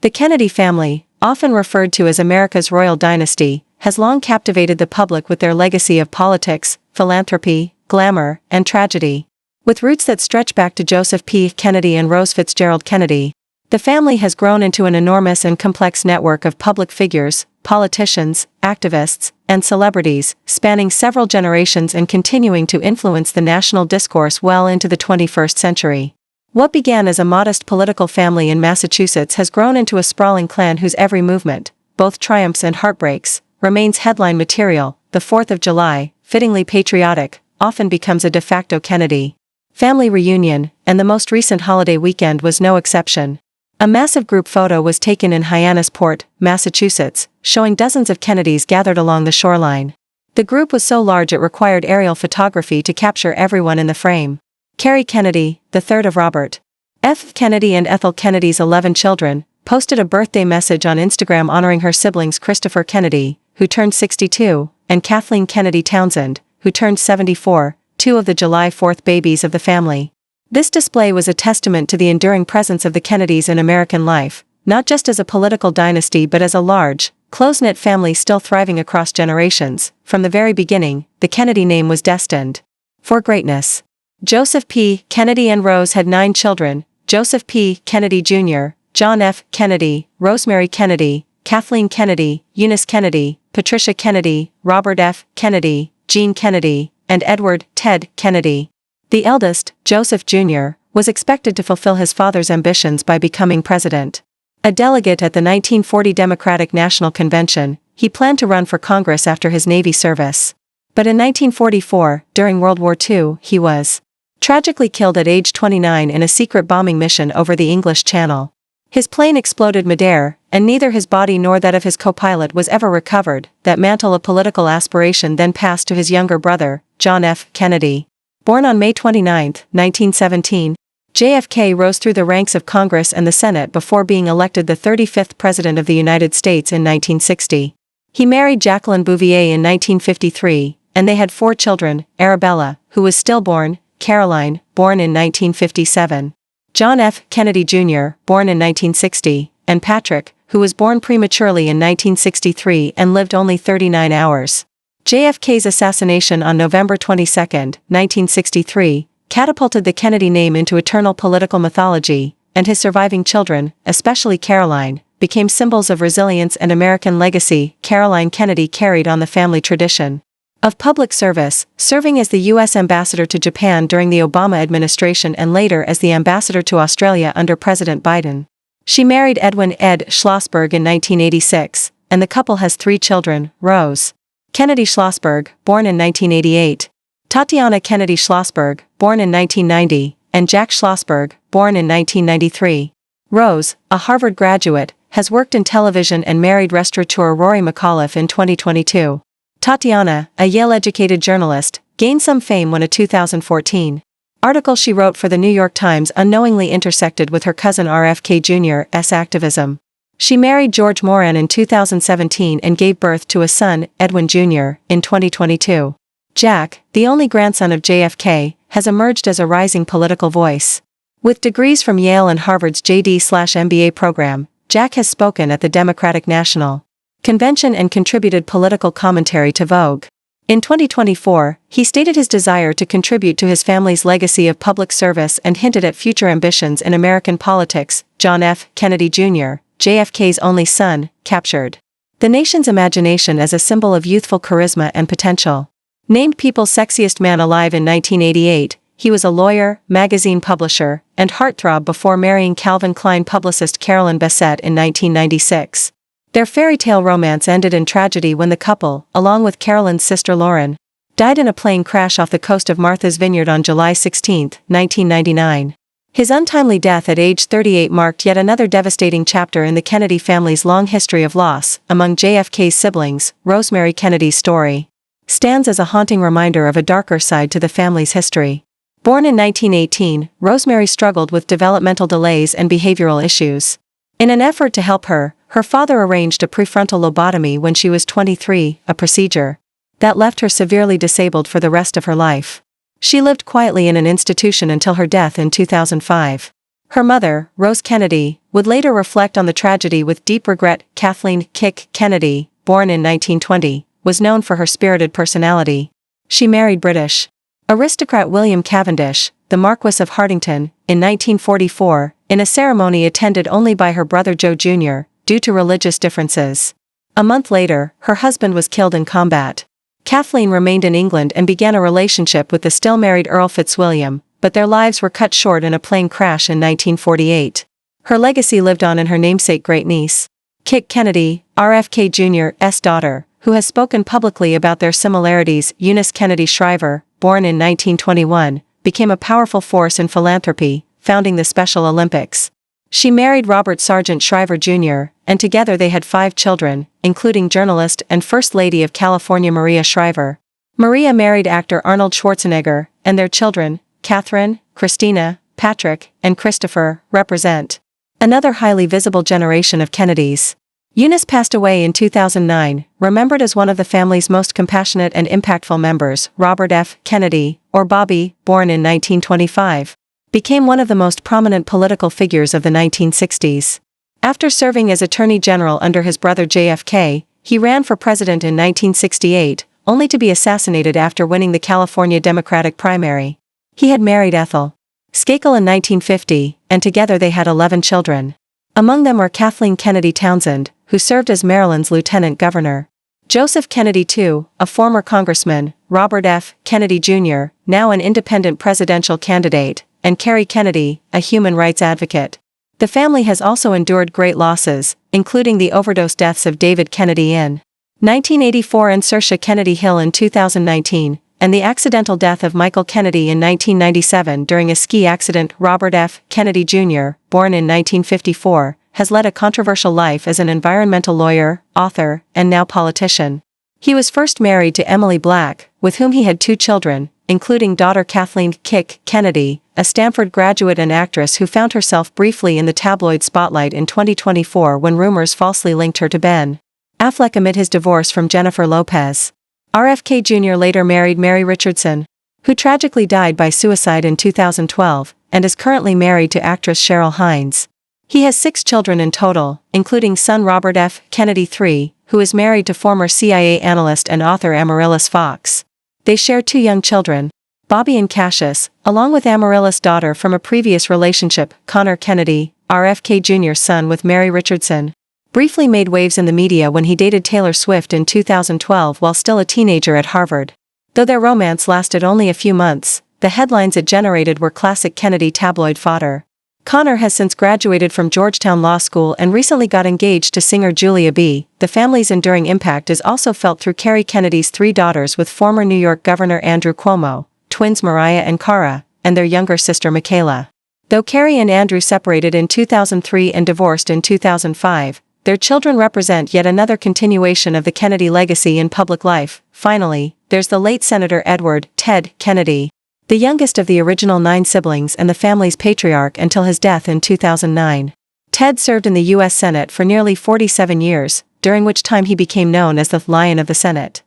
The Kennedy family, often referred to as America's royal dynasty, has long captivated the public with their legacy of politics, philanthropy, glamour, and tragedy. With roots that stretch back to Joseph P. Kennedy and Rose Fitzgerald Kennedy, the family has grown into an enormous and complex network of public figures, politicians, activists, and celebrities, spanning several generations and continuing to influence the national discourse well into the 21st century. What began as a modest political family in Massachusetts has grown into a sprawling clan whose every movement, both triumphs and heartbreaks, remains headline material. The 4th of July, fittingly patriotic, often becomes a de facto Kennedy family reunion, and the most recent holiday weekend was no exception. A massive group photo was taken in Hyannisport, Massachusetts, showing dozens of Kennedys gathered along the shoreline. The group was so large it required aerial photography to capture everyone in the frame. Carrie Kennedy, the third of Robert F. Kennedy and Ethel Kennedy's 11 children, posted a birthday message on Instagram honoring her siblings Christopher Kennedy, who turned 62, and Kathleen Kennedy Townsend, who turned 74, two of the July 4th babies of the family. This display was a testament to the enduring presence of the Kennedys in American life, not just as a political dynasty but as a large, close-knit family still thriving across generations. From the very beginning, the Kennedy name was destined for greatness. Joseph P. Kennedy and Rose had 9 children: Joseph P. Kennedy Jr., John F. Kennedy, Rosemary Kennedy, Kathleen Kennedy, Eunice Kennedy, Patricia Kennedy, Robert F. Kennedy, Jean Kennedy, and Edward Ted Kennedy. The eldest, Joseph Jr., was expected to fulfill his father's ambitions by becoming president. A delegate at the 1940 Democratic National Convention, he planned to run for Congress after his Navy service. But in 1944, during World War II, he was tragically killed at age 29 in a secret bombing mission over the English Channel. His plane exploded midair, and neither his body nor that of his co-pilot was ever recovered. That mantle of political aspiration then passed to his younger brother, John F. Kennedy. Born on May 29, 1917, JFK rose through the ranks of Congress and the Senate before being elected the 35th President of the United States in 1960. He married Jacqueline Bouvier in 1953, and they had 4 children: Arabella, who was stillborn; Caroline, born in 1957; John F. Kennedy Jr., born in 1960, and Patrick, who was born prematurely in 1963 and lived only 39 hours. JFK's assassination on November 22, 1963, catapulted the Kennedy name into eternal political mythology, and his surviving children, especially Caroline, became symbols of resilience and American legacy. Caroline Kennedy carried on the family tradition of public service, serving as the U.S. ambassador to Japan during the Obama administration and later as the ambassador to Australia under President Biden. She married Edwin Ed Schlossberg in 1986, and the couple has 3 children: Rose Kennedy Schlossberg, born in 1988; Tatiana Kennedy Schlossberg, born in 1990, and Jack Schlossberg, born in 1993. Rose, a Harvard graduate, has worked in television and married restaurateur Rory McAuliffe in 2022. Tatiana, a Yale-educated journalist, gained some fame when a 2014 article she wrote for the New York Times unknowingly intersected with her cousin RFK Jr.'s activism. She married George Moran in 2017 and gave birth to a son, Edwin Jr., in 2022. Jack, the only grandson of JFK, has emerged as a rising political voice. With degrees from Yale and Harvard's JD/MBA program, Jack has spoken at the Democratic National Convention and contributed political commentary to Vogue. In 2024, he stated his desire to contribute to his family's legacy of public service and hinted at future ambitions in American politics. John F. Kennedy Jr., JFK's only son, captured the nation's imagination as a symbol of youthful charisma and potential. Named People's Sexiest Man Alive in 1988, he was a lawyer, magazine publisher, and heartthrob before marrying Calvin Klein publicist Carolyn Bessette in 1996. Their fairy tale romance ended in tragedy when the couple, along with Carolyn's sister Lauren, died in a plane crash off the coast of Martha's Vineyard on July 16, 1999. His untimely death at age 38 marked yet another devastating chapter in the Kennedy family's long history of loss. Among JFK's siblings, Rosemary Kennedy's story stands as a haunting reminder of a darker side to the family's history. Born in 1918, Rosemary struggled with developmental delays and behavioral issues. In an effort to help her, her father arranged a prefrontal lobotomy when she was 23, a procedure that left her severely disabled for the rest of her life. She lived quietly in an institution until her death in 2005. Her mother, Rose Kennedy, would later reflect on the tragedy with deep regret. Kathleen "Kick" Kennedy, born in 1920, was known for her spirited personality. She married British aristocrat William Cavendish, the Marquess of Hartington, in 1944, in a ceremony attended only by her brother Joe Jr., due to religious differences. A month later, her husband was killed in combat. Kathleen remained in England and began a relationship with the still-married Earl Fitzwilliam, but their lives were cut short in a plane crash in 1948. Her legacy lived on in her namesake great-niece, Kick Kennedy, RFK Jr.'s daughter, who has spoken publicly about their similarities. Eunice Kennedy Shriver, born in 1921, became a powerful force in philanthropy, founding the Special Olympics. She married Robert Sargent Shriver Jr., and together they had 5 children, including journalist and First Lady of California Maria Shriver. Maria married actor Arnold Schwarzenegger, and their children, Catherine, Christina, Patrick, and Christopher, represent another highly visible generation of Kennedys. Eunice passed away in 2009, remembered as one of the family's most compassionate and impactful members. Robert F. Kennedy, or Bobby, born in 1925, became one of the most prominent political figures of the 1960s. After serving as Attorney General under his brother JFK, he ran for president in 1968, only to be assassinated after winning the California Democratic primary. He had married Ethel Skakel in 1950, and together they had 11 children. Among them were Kathleen Kennedy Townsend, who served as Maryland's lieutenant governor; Joseph Kennedy II, a former congressman; Robert F. Kennedy Jr., now an independent presidential candidate; and Carrie Kennedy, a human rights advocate. The family has also endured great losses, including the overdose deaths of David Kennedy in 1984 and Saoirse Kennedy Hill in 2019, and the accidental death of Michael Kennedy in 1997 during a ski accident. Robert F. Kennedy Jr., born in 1954, has led a controversial life as an environmental lawyer, author, and now politician. He was first married to Emily Black, with whom he had 2 children, including daughter Kathleen "Kick" Kennedy, a Stanford graduate and actress who found herself briefly in the tabloid spotlight in 2024 when rumors falsely linked her to Ben Affleck amid his divorce from Jennifer Lopez. RFK Jr. later married Mary Richardson, who tragically died by suicide in 2012, and is currently married to actress Cheryl Hines. He has 6 children in total, including son Robert F. Kennedy III, who is married to former CIA analyst and author Amaryllis Fox. They share 2 young children, Bobby and Cassius, along with Amaryllis' daughter from a previous relationship. Connor Kennedy, RFK Jr.'s son with Mary Richardson, briefly made waves in the media when he dated Taylor Swift in 2012 while still a teenager at Harvard. Though their romance lasted only a few months, the headlines it generated were classic Kennedy tabloid fodder. Connor has since graduated from Georgetown Law School and recently got engaged to singer Julia B. The family's enduring impact is also felt through Carrie Kennedy's 3 daughters with former New York Governor Andrew Cuomo, twins Mariah and Cara, and their younger sister Michaela. Though Carrie and Andrew separated in 2003 and divorced in 2005, their children represent yet another continuation of the Kennedy legacy in public life. Finally, there's the late Senator Edward "Ted" Kennedy, the youngest of the original 9 siblings and the family's patriarch until his death in 2009. Ted served in the U.S. Senate for nearly 47 years, during which time he became known as the Lion of the Senate.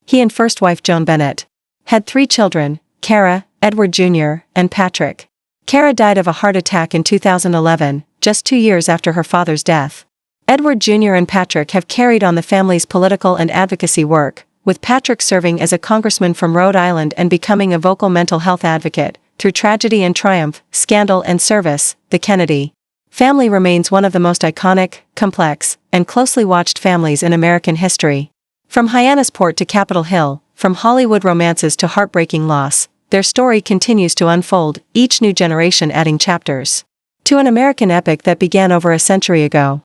He and first wife Joan Bennett had 3 children, Cara, Edward Jr., and Patrick. Cara died of a heart attack in 2011, just 2 years after her father's death. Edward Jr. and Patrick have carried on the family's political and advocacy work, with Patrick serving as a congressman from Rhode Island and becoming a vocal mental health advocate. Through tragedy and triumph, scandal and service, the Kennedy family remains one of the most iconic, complex, and closely watched families in American history. From Hyannisport to Capitol Hill, from Hollywood romances to heartbreaking loss, their story continues to unfold, each new generation adding chapters to an American epic that began over a century ago.